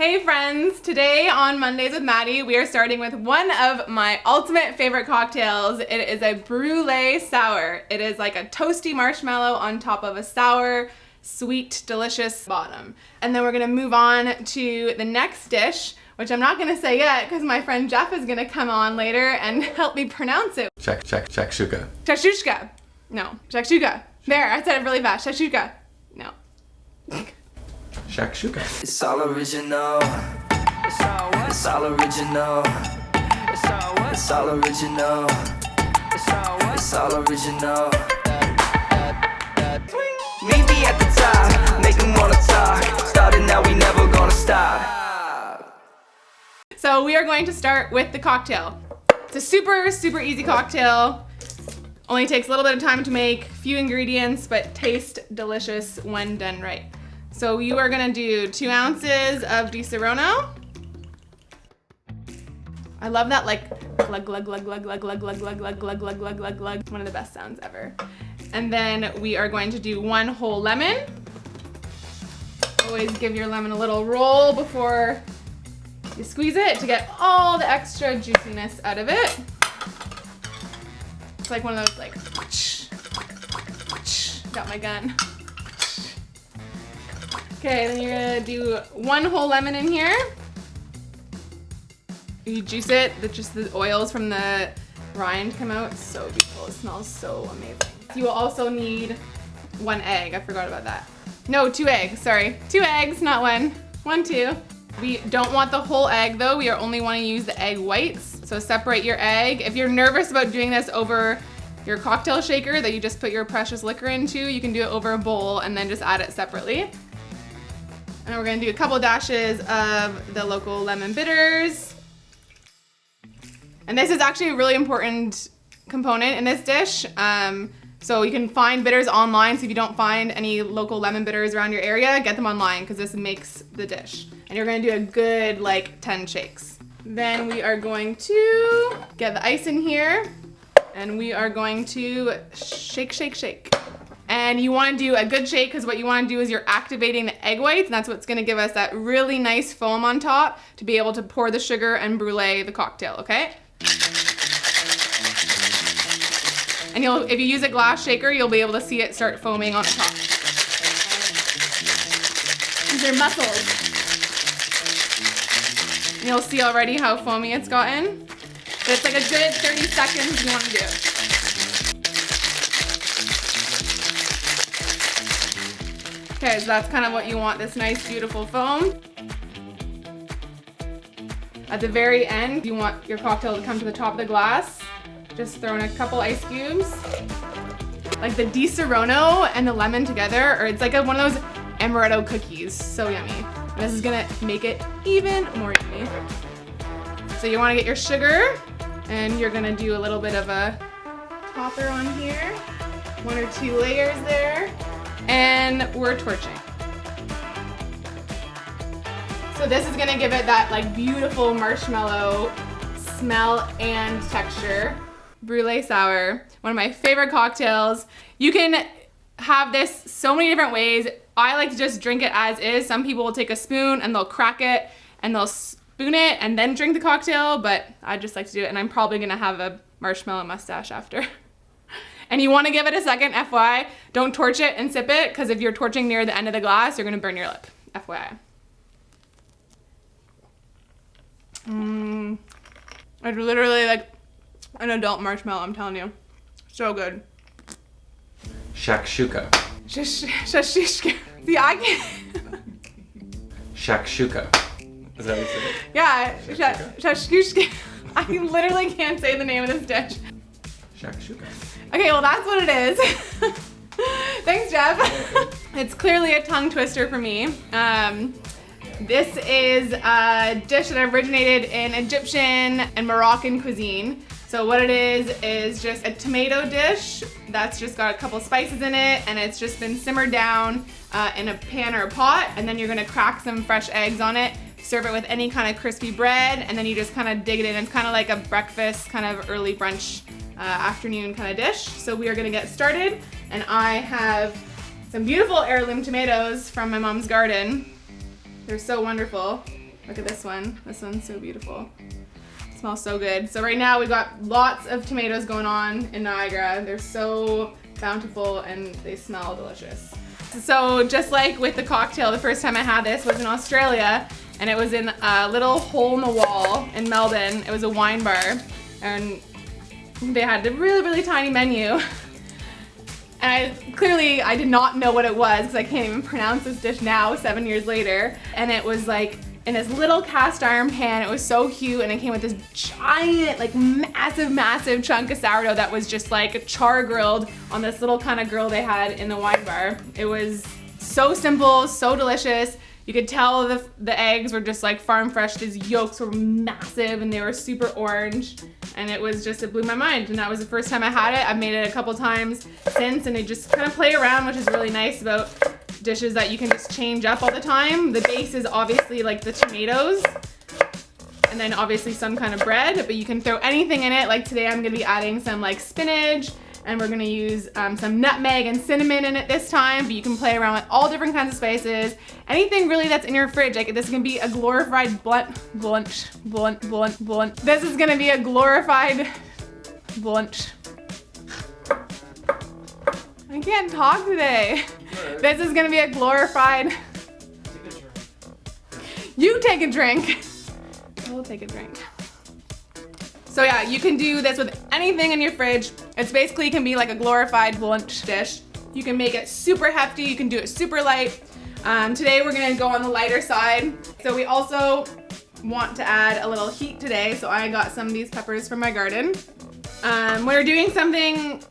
Hey friends, today on Mondays with Maddie, we are starting with one of my ultimate favorite cocktails. It is a Brulee Sour. It is like a toasty marshmallow on top of a sour, sweet, delicious bottom. And then we're gonna move on to the next dish, which I'm not gonna say yet because my friend Jeff is gonna come on later and help me pronounce it. Shakshuka. Shakshuka. No, shakshuka. There, I said it really fast. Shakshuka. No. Shakshuka. It's all original. It's all what? It's all original. It's all what? It's all original. It's all what? It's all original. Meet me at the top, make 'em wanna talk. Started now, we never gonna stop. So we are going to start with the cocktail. It's a super, super easy cocktail. Only takes a little bit of time to make, few ingredients, but taste delicious when done right. So you are gonna do 2 ounces of Di Sourdough. I love that like glug glug glug glug glug glug glug glug glug glug glug glug glug glug. One of the best sounds ever. And then we are going to do 1 whole lemon. Always give your lemon a little roll before you squeeze it to get all the extra juiciness out of it. It's like one of those like whoosh, whoosh, got my gun. Okay, then you're gonna do 1 whole lemon in here. You juice it, just the oils from the rind come out. It's so beautiful, it smells so amazing. You will also need 1 egg, I forgot about that. No, 2 eggs, sorry. 2 eggs, not 1. 1, 2. We don't want the whole egg though, we are only wanting to use the egg whites. So separate your egg. If you're nervous about doing this over your cocktail shaker that you just put your precious liquor into, you can do it over a bowl and then just add it separately. And we're gonna do a couple dashes of the local lemon bitters. And this is actually a really important component in this dish. So you can find bitters online. So if you don't find any local lemon bitters around your area, get them online because this makes the dish. And you're gonna do a good like 10 shakes. Then we are going to get the ice in here and we are going to shake, shake, shake. And you wanna do a good shake because what you wanna do is you're activating the egg whites and that's what's gonna give us that really nice foam on top to be able to pour the sugar and brulee the cocktail, okay? And if you use a glass shaker, you'll be able to see it start foaming on the top. These are muscles. And you'll see already how foamy it's gotten. But it's like a good 30 seconds you wanna do. Okay, so that's kind of what you want, this nice, beautiful foam. At the very end, you want your cocktail to come to the top of the glass. Just throw in a couple ice cubes. Like the Di Sourdough and the lemon together, or it's like one of those amaretto cookies. So yummy. And this is gonna make it even more yummy. So you wanna get your sugar, and you're gonna do a little bit of a topper on here. 1 or 2 layers there. And we're torching. So this is gonna give it that like beautiful marshmallow smell and texture. Brulee Sour, one of my favorite cocktails. You can have this so many different ways. I like to just drink it as is. Some people will take a spoon and they'll crack it and they'll spoon it and then drink the cocktail, but I just like to do it and I'm probably gonna have a marshmallow mustache after. And you wanna give it a second, FYI. Don't torch it and sip it, because if you're torching near the end of the glass, you're gonna burn your lip, FYI. It's literally like an adult marshmallow, I'm telling you. So good. Shakshuka. Shakshuka. See, I can't. Shakshuka. Is that what you said? Yeah, shakshuka. I literally can't say the name of this dish. Shakshuka. Okay, well that's what it is. Thanks, Jeff. It's clearly a tongue twister for me. This is a dish that originated in Egyptian and Moroccan cuisine. So what it is just a tomato dish that's just got a couple spices in it and it's just been simmered down in a pan or a pot, and then you're gonna crack some fresh eggs on it, serve it with any kind of crispy bread, and then you just kind of dig it in. It's kind of like a breakfast, kind of early brunch, afternoon kind of dish. So we are gonna get started, and I have some beautiful heirloom tomatoes from my mom's garden. They're so wonderful. Look at this one. This one's so beautiful. It smells so good. So right now we got lots of tomatoes going on in Niagara. They're so bountiful and they smell delicious. So just like with the cocktail, the first time I had this was in Australia, and it was in a little hole in the wall in Melbourne. It was a wine bar, and they had a really, really tiny menu. And I did not know what it was because I can't even pronounce this dish now, 7 years later. And it was like in this little cast iron pan. It was so cute, and it came with this giant, like massive chunk of sourdough that was just like char grilled on this little kind of grill they had in the wine bar. It was so simple, so delicious. You could tell the eggs were just like farm fresh. These yolks were massive and they were super orange. And it blew my mind. And that was the first time I had it. I've made it a couple times since, and they just kind of play around, which is really nice about dishes that you can just change up all the time. The base is obviously like the tomatoes, and then obviously some kind of bread, but you can throw anything in it. Like today I'm gonna be adding some like spinach, and we're gonna use some nutmeg and cinnamon in it this time, but you can play around with all different kinds of spices. Anything really that's in your fridge. Like this is gonna be a glorified blunt. This is gonna be a glorified blunt. I can't talk today. This is gonna be a glorified. You take a drink. We'll take a drink. So yeah, you can do this with anything in your fridge. It's basically can be like a glorified blunt dish. You can make it super hefty, you can do it super light. Today we're gonna go on the lighter side. So we also want to add a little heat today, so I got some of these peppers from my garden. When you're doing something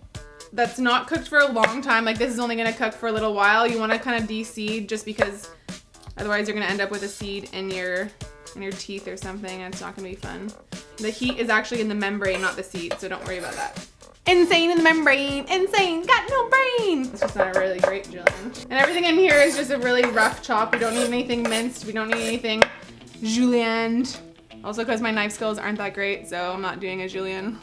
that's not cooked for a long time, like this is only gonna cook for a little while, you wanna kind of de-seed just because otherwise you're gonna end up with a seed in your teeth or something, and it's not gonna be fun. The heat is actually in the membrane, not the seed, so don't worry about that. Insane in the membrane, insane, got no brain. It's just not a really great julienne. And everything in here is just a really rough chop. We don't need anything minced. We don't need anything julienne. Also because my knife skills aren't that great, so I'm not doing a julienne.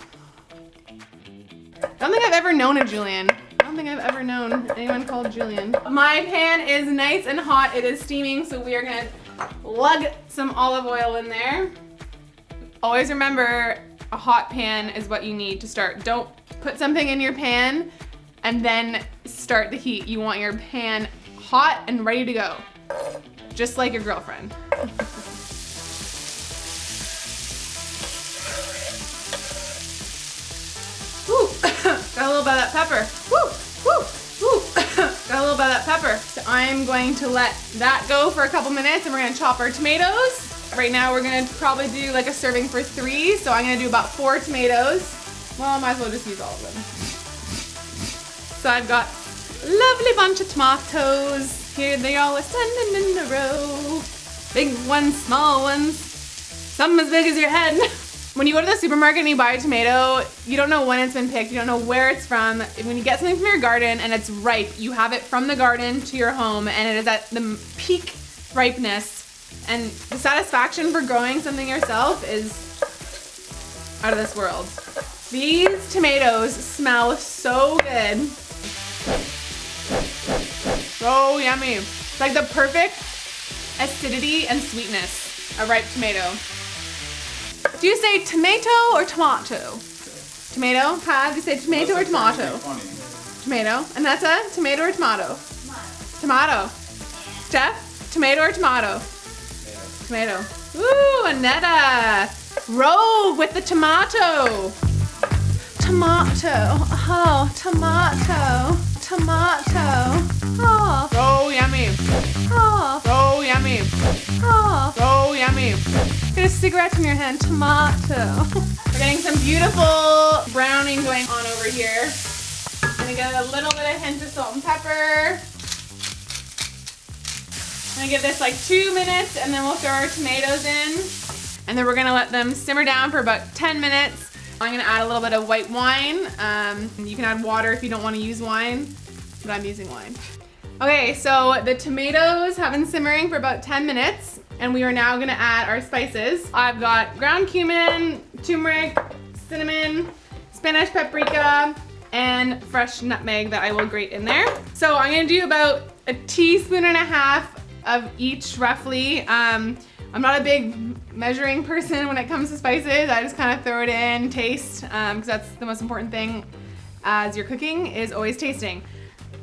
I don't think I've ever known a julienne. I don't think I've ever known anyone called julienne. My pan is nice and hot. It is steaming, so we are gonna lug some olive oil in there. Always remember, a hot pan is what you need to start. Don't put something in your pan and then start the heat. You want your pan hot and ready to go. Just like your girlfriend. Woo! Got a little bit of that pepper. Woo! Woo! Woo! Got a little bit of that pepper. So I'm going to let that go for a couple minutes, and we're gonna chop our tomatoes. Right now we're gonna probably do like a serving for 3, so I'm gonna do about 4 tomatoes. Well, I might as well just use all of them. So I've got a lovely bunch of tomatoes. Here they all are standing in a row. Big ones, small ones, some as big as your head. When you go to the supermarket and you buy a tomato, you don't know when it's been picked, you don't know where it's from. When you get something from your garden and it's ripe, you have it from the garden to your home, and it is at the peak ripeness. And the satisfaction for growing something yourself is out of this world. These tomatoes smell so good. So yummy. It's like the perfect acidity and sweetness of ripe tomato. Do you say tomato or tomato? Tomato? Pat, do you say tomato or tomato? Tomato. And that's a tomato or tomato? Tomato. Steph, tomato or tomato? Tomato. Ooh, Annetta. Rogue with the tomato. Tomato. Oh, tomato. Tomato. Oh. So yummy. Oh. So yummy. Oh. So yummy. Get a cigarette in your hand. Tomato. We're getting some beautiful browning going on over here. Gonna get a little bit of hint of salt and pepper. I'm gonna give this like 2 minutes, and then we'll throw our tomatoes in. And then we're gonna let them simmer down for about 10 minutes. I'm gonna add a little bit of white wine. You can add water if you don't wanna use wine, but I'm using wine. Okay, so the tomatoes have been simmering for about 10 minutes, and we are now gonna add our spices. I've got ground cumin, turmeric, cinnamon, Spanish paprika, and fresh nutmeg that I will grate in there. So I'm gonna do about 1.5 teaspoons of each roughly. I'm not a big measuring person when it comes to spices. I just kind of throw it in, taste, because that's the most important thing as you're cooking is always tasting.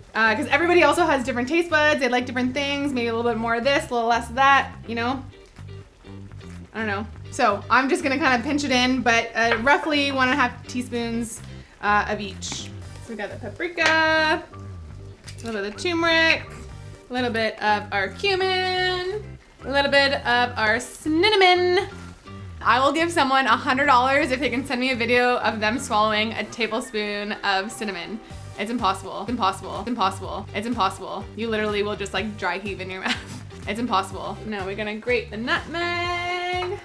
Because everybody also has different taste buds. They like different things, maybe a little bit more of this, a little less of that, you know? I don't know. So I'm just gonna kind of pinch it in, but roughly 1.5 teaspoons of each. So we got the paprika, a little bit of the turmeric, a little bit of our cumin, a little bit of our cinnamon. I will give someone $100 if they can send me a video of them swallowing a tablespoon of cinnamon. It's impossible. It's impossible. It's impossible. It's impossible. You literally will just like dry heave in your mouth. It's impossible. Now we're gonna grate the nutmeg.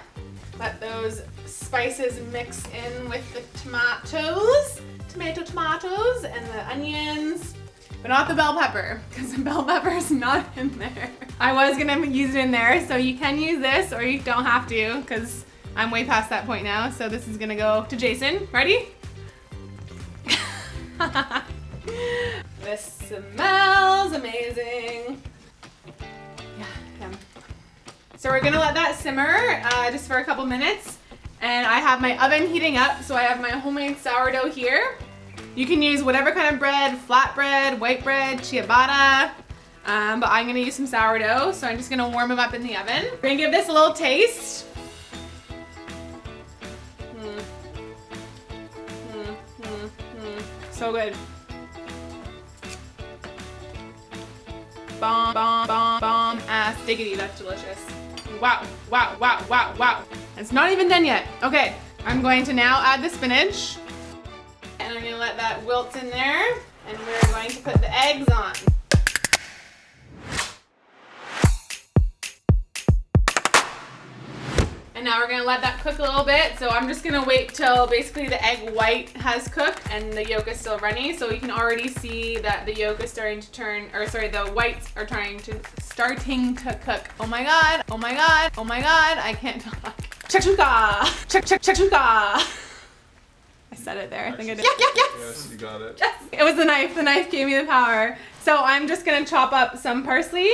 Let those spices mix in with the tomatoes. Tomatoes and the onions. But not the bell pepper, because the bell pepper is not in there. I was gonna use it in there, so you can use this or you don't have to, because I'm way past that point now. So this is gonna go to Jason. Ready? This smells amazing. Yeah. So we're gonna let that simmer just for a couple minutes. And I have my oven heating up, so I have my homemade sourdough here. You can use whatever kind of bread, flat bread, white bread, ciabatta, but I'm gonna use some sourdough, so I'm just gonna warm them up in the oven. We're gonna give this a little taste. So good. Bomb, bomb, bomb, bomb, ass diggity, that's delicious. Wow, wow, wow, wow, wow. It's not even done yet. Okay, I'm going to now add the spinach. And I'm gonna let that wilt in there. And we're going to put the eggs on. And now we're gonna let that cook a little bit. So I'm just gonna wait till basically the egg white has cooked and the yolk is still runny. So you can already see that the yolk is starting to turn, or sorry, the whites are starting to cook. Oh my God, oh my God, oh my God, I can't talk. Shakshuka, shakshuka. I said it there, I think I did. Yes, you got it. Yes. It was the knife gave me the power. So I'm just gonna chop up some parsley.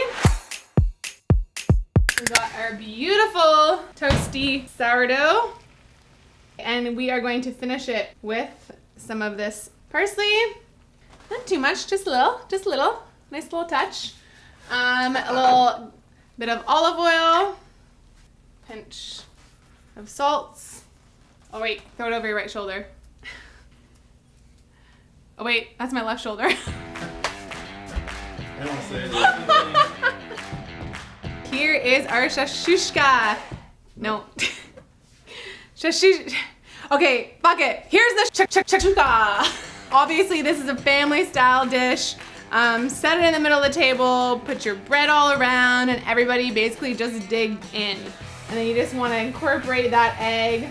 We got our beautiful toasty sourdough. And we are going to finish it with some of this parsley. Not too much, just a little. Nice little touch. A little bit of olive oil. Pinch of salts. Oh wait, throw it over your right shoulder. Oh wait, that's my left shoulder. I don't say anything. Here is our shakshuka. No. Okay, fuck it. Here's the shakshuka. Obviously, this is a family style dish. Set it in the middle of the table, put your bread all around, and everybody basically just dig in. And then you just want to incorporate that egg.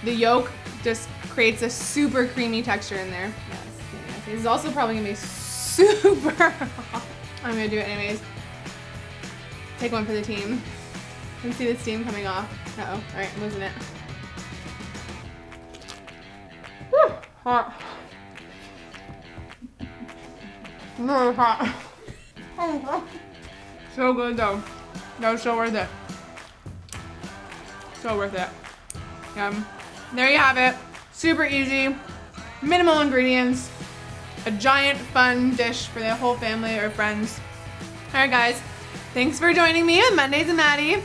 The yolk just creates a super creamy texture in there. Yes, this is also probably gonna be super hot. I'm gonna do it anyways. Take one for the team. You can see the steam coming off. Uh-oh. All right, I'm losing it. Woo, hot. Really hot. So good though. That was so worth it. So worth it. There you have it. Super easy. Minimal ingredients. A giant fun dish for the whole family or friends. All right, guys. Thanks for joining me on Mondays with Maddie. I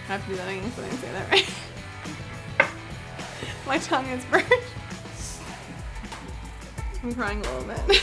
have to do that again so I can say that right. My tongue is burnt. I'm crying a little bit.